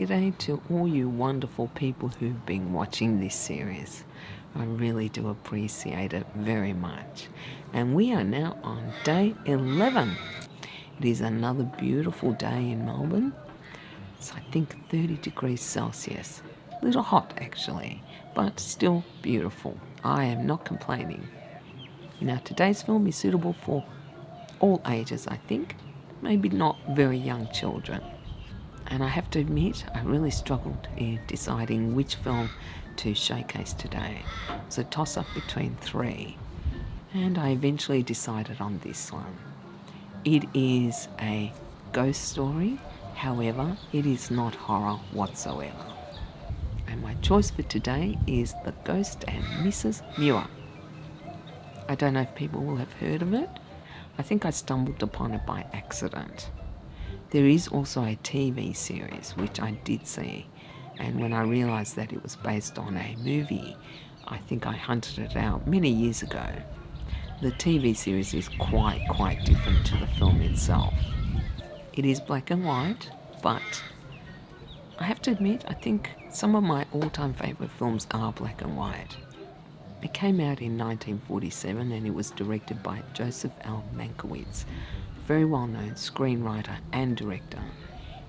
today to all you wonderful people who've been watching this series. I really do appreciate it very much. And we are now on day 11. It is another beautiful day in Melbourne. It's, I think, 30 degrees Celsius. A little hot, actually, but still beautiful. I am not complaining. Now, today's film is suitable for all ages, I think. Maybe not very young children. And I have to admit, I really struggled in deciding which film to showcase today. It was a toss-up between three. And I eventually decided on this one. It is a ghost story, however, it is not horror whatsoever. And my choice for today is The Ghost and Mrs. Muir. I don't know if people will have heard of it. I think I stumbled upon it by accident. There is also a TV series, which I did see, and when I realised that it was based on a movie, I think I hunted it out many years ago. The TV series is quite different to the film itself. It is black and white, but I have to admit, I think some of my all-time favourite films are black and white. It came out in 1947 and it was directed by Joseph L. Mankiewicz, a very well-known screenwriter and director.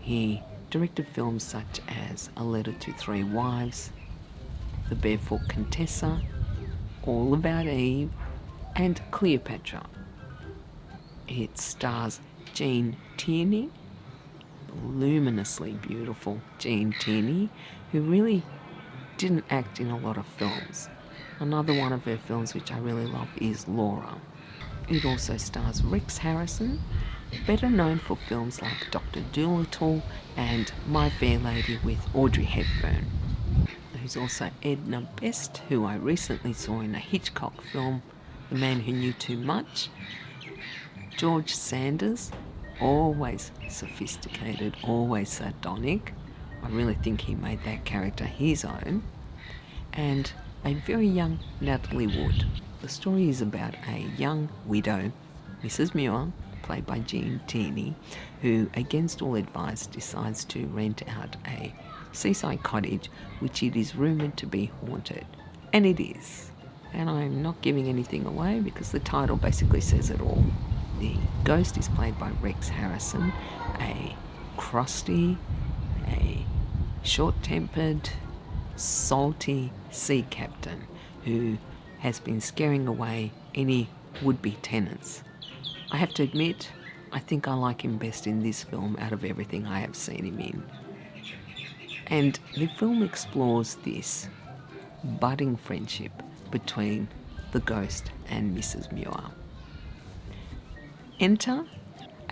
He directed films such as A Letter to Three Wives, The Barefoot Contessa, All About Eve, and Cleopatra. It stars Gene Tierney, luminously beautiful Gene Tierney, who really didn't act in a lot of films. Another one of her films which I really love is Laura. It also stars Rex Harrison, better known for films like Dr. Dolittle and My Fair Lady with Audrey Hepburn. There's also Edna Best, who I recently saw in a Hitchcock film, The Man Who Knew Too Much. George Sanders, always sophisticated, always sardonic. I really think he made that character his own. And a very young Natalie Wood. The story is about a young widow, Mrs. Muir, played by Gene Tierney, who, against all advice, decides to rent out a seaside cottage, which it is rumoured to be haunted. And it is. And I'm not giving anything away because the title basically says it all. The ghost is played by Rex Harrison, a crusty, a short-tempered, salty sea captain who has been scaring away any would-be tenants. I have to admit, I think I like him best in this film out of everything I have seen him in. And the film explores this budding friendship between the ghost and Mrs. Muir. Enter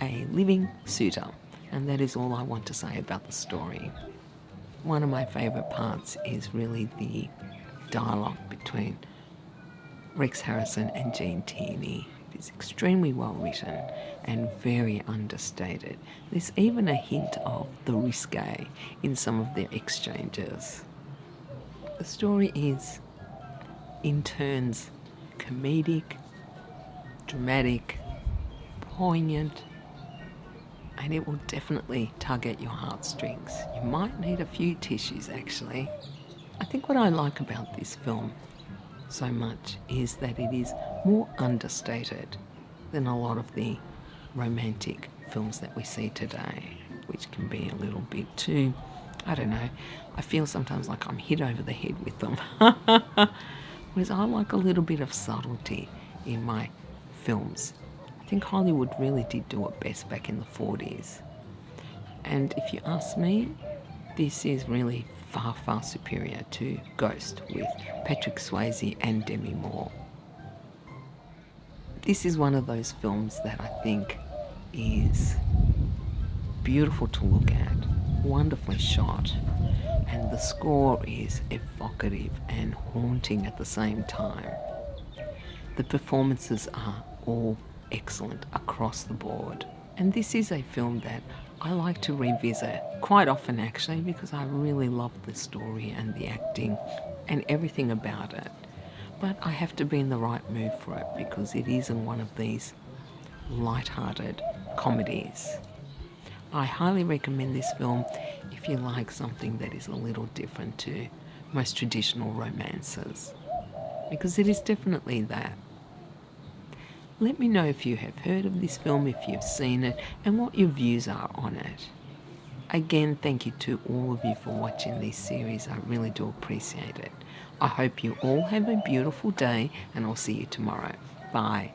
a living suitor, and that is all I want to say about the story. One of my favourite parts is really the dialogue between Rex Harrison and Gene Tierney. It is extremely well written and very understated. There's even a hint of the risque in some of their exchanges. The story is, in turns, comedic, dramatic, poignant, and it will definitely tug at your heartstrings. You might need a few tissues, actually. I think what I like about this film so much is that it is more understated than a lot of the romantic films that we see today, which can be a little bit too, I don't know, I feel sometimes like I'm hit over the head with them. Whereas I like a little bit of subtlety in my films. I think Hollywood really did do it best back in the 40s. And if you ask me, this is really far superior to Ghost with Patrick Swayze and Demi Moore. This is one of those films that I think is beautiful to look at, wonderfully shot, and the score is evocative and haunting at the same time. The performances are all excellent across the board. And this is a film that I like to revisit quite often, actually, because I really love the story and the acting and everything about it. But I have to be in the right mood for it because it isn't one of these light-hearted comedies. I highly recommend this film if you like something that is a little different to most traditional romances, because it is definitely that. Let me know if you have heard of this film, if you've seen it, and what your views are on it. Again, thank you to all of you for watching this series. I really do appreciate it. I hope you all have a beautiful day, and I'll see you tomorrow. Bye.